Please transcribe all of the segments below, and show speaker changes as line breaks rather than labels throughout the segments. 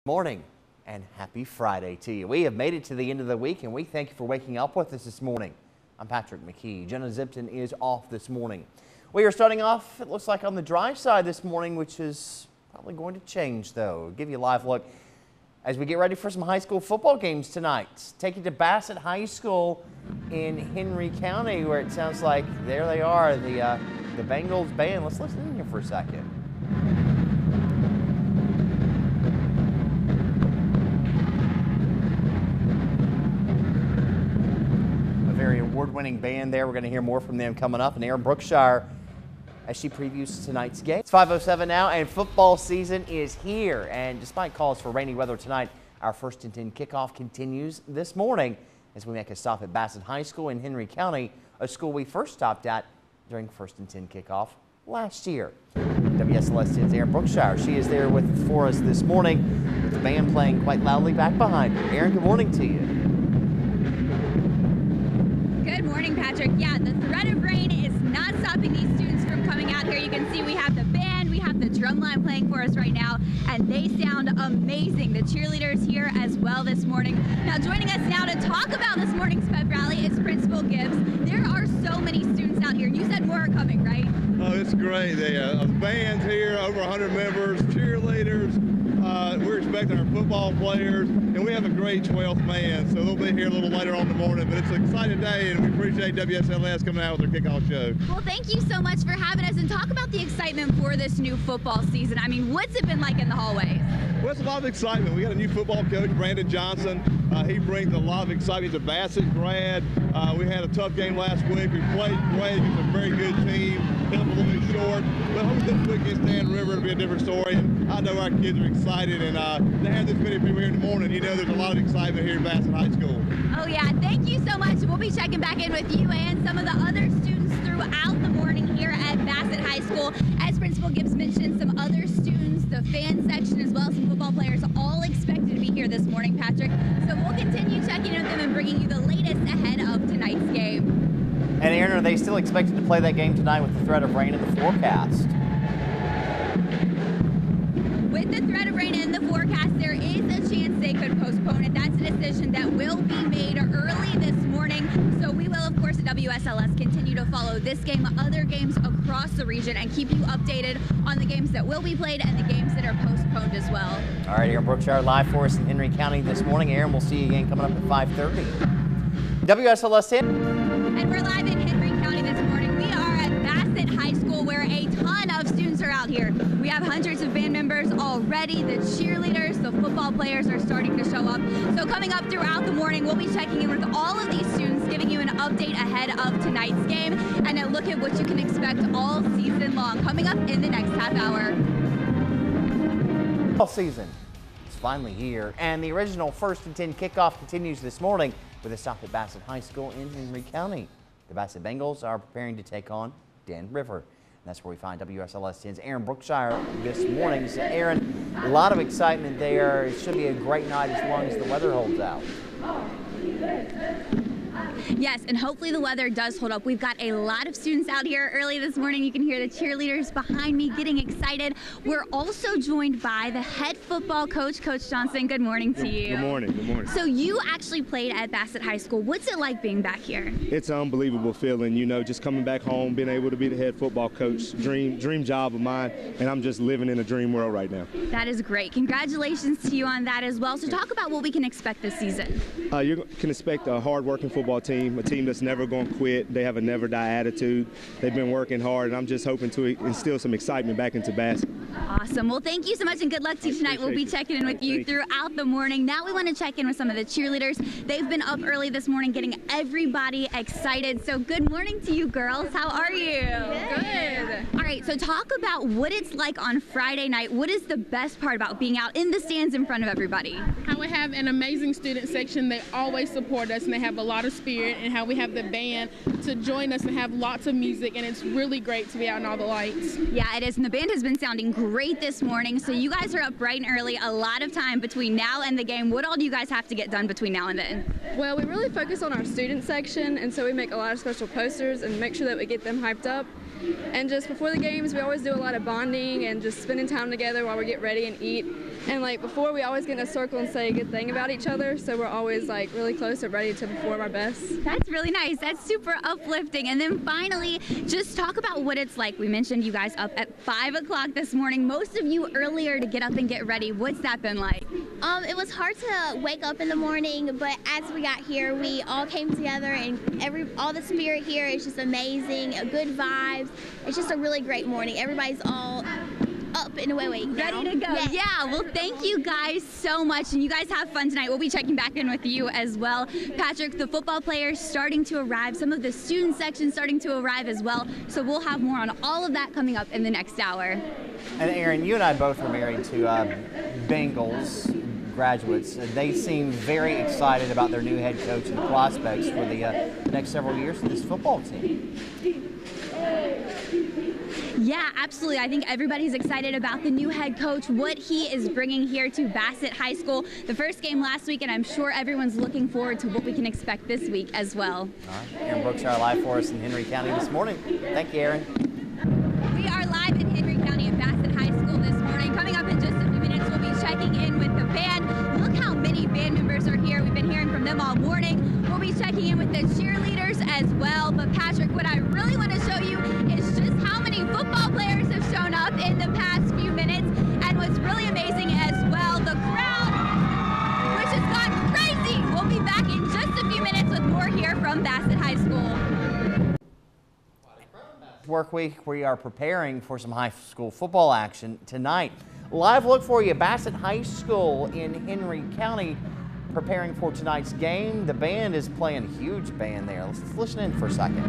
Morning and happy Friday to you. We have made it to the end of the week and we thank you for waking up with us this morning. I'm Patrick McKee. Jenna Zipton is off this morning. We are starting off, it looks like, on the dry side this morning, which is probably going to change though. I'll give you a live look as we get ready for some high school football games tonight. Take you to Bassett High School in Henry County, where it sounds like there they are, the Bengals band. Let's listen in here for a second. Very award-winning band there. We're going to hear more from them coming up. And Erin Brookshire, as she previews tonight's game. It's 5:07 now, and football season is here. And despite calls for rainy weather tonight, our 1st and 10 kickoff continues this morning as we make a stop at Bassett High School in Henry County, a school we first stopped at during 1st and 10 kickoff last year. WSLS 10's Erin Brookshire. She is there for us this morning with the band playing quite loudly back behind her. Erin, good morning to you.
Good morning, Patrick. Yeah, the threat of rain is not stopping these students from coming out here. You can see we have the band, we have the drum line playing for us right now, and they sound amazing. The cheerleaders here as well this morning. Now, joining us now to talk about this morning's pep rally is Principal Gibbs. There are so many students out here. You said more are coming, right?
Oh, it's great. The band's here, over 100 members, cheerleaders. We're expecting our football players, and we have a great 12th man, so they'll be here a little later on in the morning. But it's an exciting day, and we appreciate WSLS coming out with their kickoff show.
Well, thank you so much for having us, and talk about the excitement for this new football season. I mean, what's it been like in the hallways?
Well, it's a lot of excitement. We got a new football coach, Brandon Johnson. He brings a lot of excitement. He's a Bassett grad. We had a tough game last week. We played great against a very good team. Held a little bit short, but hopefully this week against Dan River it'll be a different story. And I know our kids are excited, and to have this many people here in the morning, you know there's a lot of excitement here at Bassett High School.
Oh yeah, thank you so much. We'll be checking back in with you and some of the other students throughout the morning here at Bassett High School. As Principal Gibbs mentioned, some other students, the fan section, as well as some football players, all expected to be here this morning, Patrick. So we'll continue checking in with them and bringing you the latest ahead of tonight's game.
And Erin, are they still expected to play that game tonight with the threat of rain in the forecast?
With the threat of rain in the forecast, there is a chance they could postpone it. That's a decision that will be made early this morning. So we will, of course, at WSLS continue to follow this game, other games across the region, and keep you updated on the games that will be played and the games that are postponed as well. All
right, Erin Brookshire live for us in Henry County this morning. Erin, we'll see you again coming up at 5:30. WSLS 10.
And we're live in Henry County this morning. We are at Bassett High School, where a ton of students are out here. We have hundreds of band members already. The cheerleaders, the football players are starting to show up. So coming up throughout the morning, we'll be checking in with all of these students, giving you an update ahead of tonight's game and a look at what you can expect all season long. Coming up in the next half hour.
All season is finally here, and the original 1st and 10 kickoff continues this morning with a stop at Bassett High School in Henry County. The Bassett Bengals are preparing to take on Dan River. And that's where we find WSLS 10's Erin Brookshire this morning. So Erin, a lot of excitement there. It should be a great night as long as the weather holds out.
Yes, and hopefully the weather does hold up. We've got a lot of students out here early this morning. You can hear the cheerleaders behind me getting excited. We're also joined by the head football coach, Coach Johnson. Good morning to you.
Good morning. Good morning.
So you actually played at Bassett High School. What's it like being back here?
It's an unbelievable feeling, you know, just coming back home, being able to be the head football coach. Dream job of mine, and I'm just living in a dream world right now.
That is great. Congratulations to you on that as well. So talk about what we can expect this season.
You can expect a hard-working football team, a team that's never going to quit. They have a never-die attitude. They've been working hard, and I'm just hoping to instill some excitement back into Bassett.
Awesome. Well, thank you so much, and good luck to you tonight. We'll be checking in with you throughout the morning. Now we want to check in with some of the cheerleaders. They've been up early this morning getting everybody excited. So good morning to you girls. How are you? Good. All right, so talk about what it's like on Friday night. What is the best part about being out in the stands in front of everybody?
How we have an amazing student section. They always support us, and they have a lot of spirit, and how we have the band to join us and have lots of music, and it's really great to be out in all the lights.
Yeah, it is, and the band has been sounding great this morning. So you guys are up bright and early, a lot of time between now and the game. What all do you guys have to get done between now and then?
Well, we really focus on our student section, and so we make a lot of special posters and make sure that we get them hyped up. And just before the games, we always do a lot of bonding and just spending time together while we get ready and eat. And like before, we always get in a circle and say a good thing about each other. So we're always like really close and ready to perform our best.
That's really nice. That's super uplifting. And then finally, just talk about what it's like. We mentioned you guys up at 5 o'clock this morning. Most of you earlier to get up and get ready. What's that been like?
It was hard to wake up in the morning, but as we got here, we all came together, and all the spirit here is just amazing. Good vibes. It's just a really great morning. Everybody's all up and awake now.
Ready to go.
Yes.
Yeah, well, thank you guys so much, and you guys have fun tonight. We'll be checking back in with you as well. Patrick, the football players starting to arrive, some of the student sections starting to arrive as well, so we'll have more on all of that coming up in the next hour.
And Aaron, you and I both are married to Bengals graduates. They seem very excited about their new head coach and the prospects for the next several years of this football team.
Yeah, absolutely. I think everybody's excited about the new head coach, what he is bringing here to Bassett High School. The first game last week, and I'm sure everyone's looking forward to what we can expect this week as well.
All right. Aaron Brookshire live for us in Henry County this morning. Thank you, Aaron.
We are live in Henry County at Bassett High School this morning. Coming up in just a few minutes, we'll be checking in with the band. Look how many band members are here. We've been hearing from them all morning. We'll be checking in with the cheerleaders as well. But Patrick, what I really want to show you is just how many football players have shown up in the past few minutes. And what's really amazing as well, the crowd, which has gone crazy. We'll be back in just a few minutes with more here from Bassett High School.
Work week, we are preparing for some high school football action tonight. Live look for you, Bassett High School in Henry County, preparing for tonight's game. The band is playing a huge band there. Let's listen in for a second.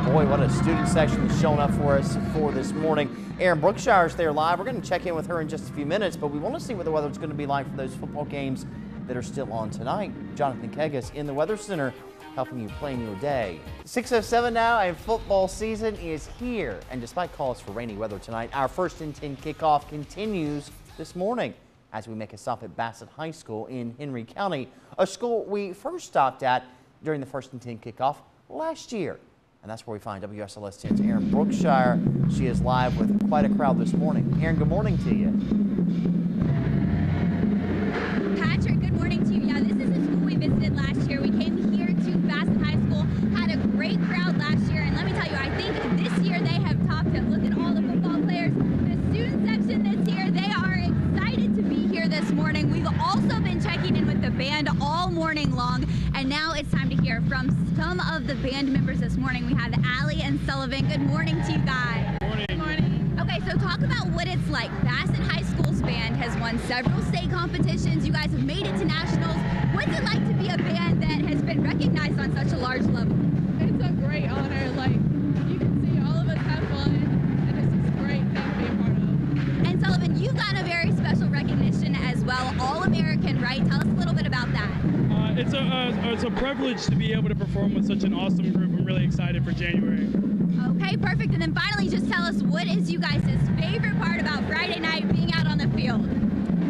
Boy, what a student section is showing up for us for this morning. Erin Brookshire's there live. We're going to check in with her in just a few minutes, but we want to see what the weather's going to be like for those football games that are still on tonight. Jonathan Kegas in the Weather Center helping you plan your day. 6:07 now, and football season is here. And despite calls for rainy weather tonight, our 1st and 10 kickoff continues this morning as we make a stop at Bassett High School in Henry County, a school we first stopped at during the 1st and 10 kickoff last year. And that's where we find WSLS 10's Erin Brookshire. She is live with quite a crowd this morning. Erin, good morning to you.
Patrick, good morning to you. Yeah, this is the school we visited last year. We came here to Bassett High School, had a great crowd last year, and let me tell you, I think this year they have topped it. Look at all the football players, the student section that's here. They are excited to be here this morning. We've also been checking in with the band all morning long, and now it's time to hear from some of the band members this morning. We have Allie and Sullivan. Good morning to you guys.
Good morning.
Okay, so talk about what it's like. Bassett High School's band has won several state competitions. You guys have made it to nationals. What's it like to be a band that has been recognized on such a large level?
It's a great honor. Like, you can see all of us have fun, and it's just a great thing to be a part of.
And Sullivan, you got a very special recognition as well, All-American, right? Tell us a little bit about that.
It's a privilege to be able to perform with such an awesome group. I'm really excited for January.
Okay, perfect. And then finally, just tell us, what is you guys' favorite part about Friday night being out on the field?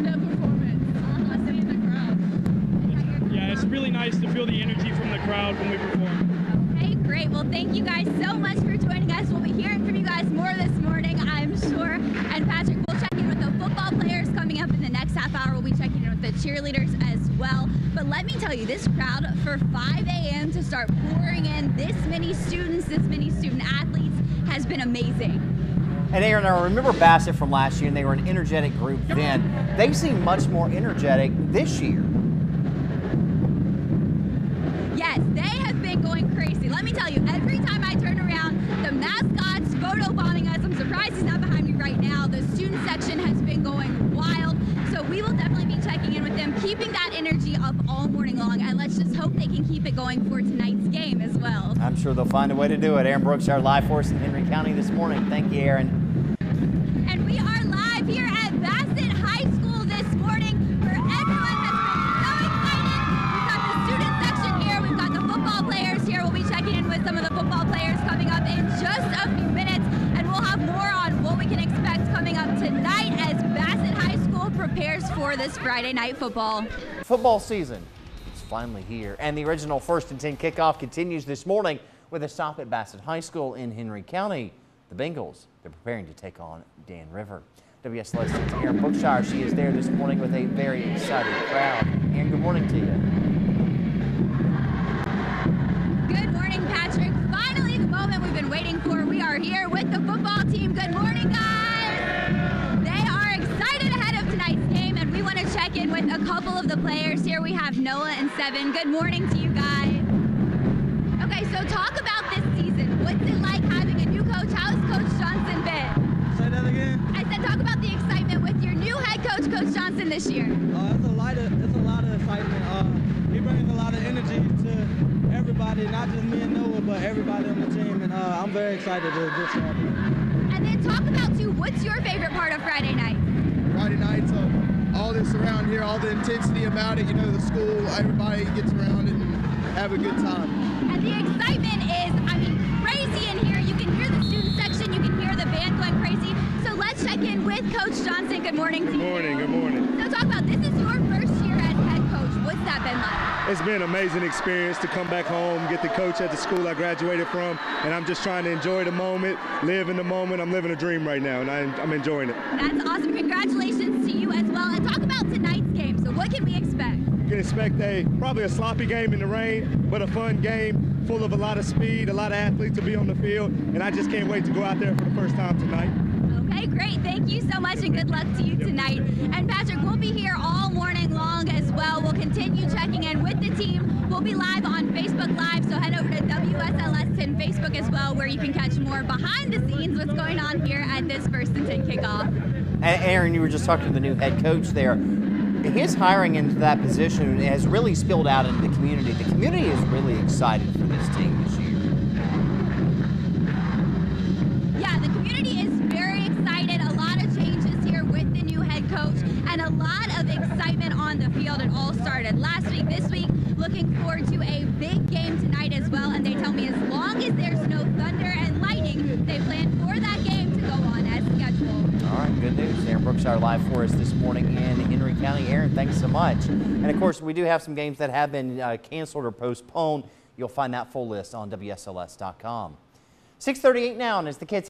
The performance, seeing the crowd.
Yeah, it's really nice to feel the energy from the crowd when we perform.
Okay, great. Well, thank you guys so much for joining us. We'll be hearing from you guys more this morning, I'm sure. And Patrick, we'll check in with the football players coming up in the next half hour. We'll be checking in with the cheerleaders as well. But let me tell you, this crowd for 5 a.m. to start pouring in this many students, this many student athletes has been amazing.
And Aaron, I remember Bassett from last year, and they were an energetic group then. They seem much more energetic this year.
Yes, they have been going crazy. Let me tell you, every time I turn around, the mascot's photobombing us. I'm surprised he's not behind me right now. The student section has been going wild. So we will definitely be checking in with them, keeping that energy up all morning long. And let's just hope they can keep it going for tonight's game as well.
I'm sure they'll find a way to do it. Erin Brookshire live for us in Henry County this morning. Thank you, Erin.
And we are live here at Bassett High School this morning, where everyone has been so excited. We've got the student section here. We've got the football players here. We'll be checking in with some of the football players coming up in just a few minutes. And we'll have more on what we can expect coming up tonight as Bassett High School prepares for this Friday night football.
Football season. It's finally here. And the original 1st and 10 kickoff continues this morning with a stop at Bassett High School in Henry County. The Bengals, they're preparing to take on Dan River. WSLS 10's Erin Brookshire, she is there this morning with a very excited crowd. Erin, good morning to you.
Good morning, Patrick. Finally, the moment we've been waiting for. We are here with the football team. Good morning, guys. They are excited ahead of tonight's game, and we want to check in with a couple of the players. Here we have Noah and Seven. Good morning to you guys. Okay, so talk about this season. What's it like having a new coach? How has Coach Johnson been?
Say that again?
I said talk about the excitement with your new head coach, Coach Johnson, this year.
It's a lot of excitement. He brings a lot of energy to everybody, not just me and Noah, but everybody on the team, and I'm very excited to get started.
And then talk about, too, what's your favorite part of Friday night?
Friday nights, all this around here, all the intensity about it, you know, the school, everybody gets around and have a good time.
And the excitement is, I mean, crazy in here. You can hear the student section, you can hear the band going crazy. So let's check in with Coach Johnson. Good morning to you.
Good morning, good morning.
So talk about, this is your first year as head coach. What's that been like?
It's been an amazing experience to come back home, get to coach at the school I graduated from, and I'm just trying to enjoy the moment, live in the moment. I'm living a dream right now, and I'm enjoying it.
That's awesome. Congratulations to you as well. And talk about tonight's game. So what can we expect?
You can expect probably a sloppy game in the rain, but a fun game full of a lot of speed, a lot of athletes to be on the field, and I just can't wait to go out there for the first time tonight.
Okay, great. Thank you so much, and good luck to you tonight. And Patrick, we'll be here all morning long as well. We'll continue checking in with the team. We'll be live on Facebook Live, so head over to WSLS 10 Facebook as well, where you can catch more behind the scenes what's going on here at this 1st and 10 kickoff.
And Erin, you were just talking to the new head coach there. His hiring into that position has really spilled out into the community. The community is really excited for this team this year.
Yeah, the community is very excited. A lot of changes here with the new head coach and a lot of excitement on the field. It all started last week, this week. Looking forward to a big game tonight as well. And they tell me as long as there's no thunder and lightning, they plan for that game to go on as scheduled.
All right, good news. Erin Brookshire live for us this morning in Henry County. Erin, thanks so much. And of course, we do have some games that have been canceled or postponed. You'll find that full list on WSLS.com. 6:38 now, and as the kids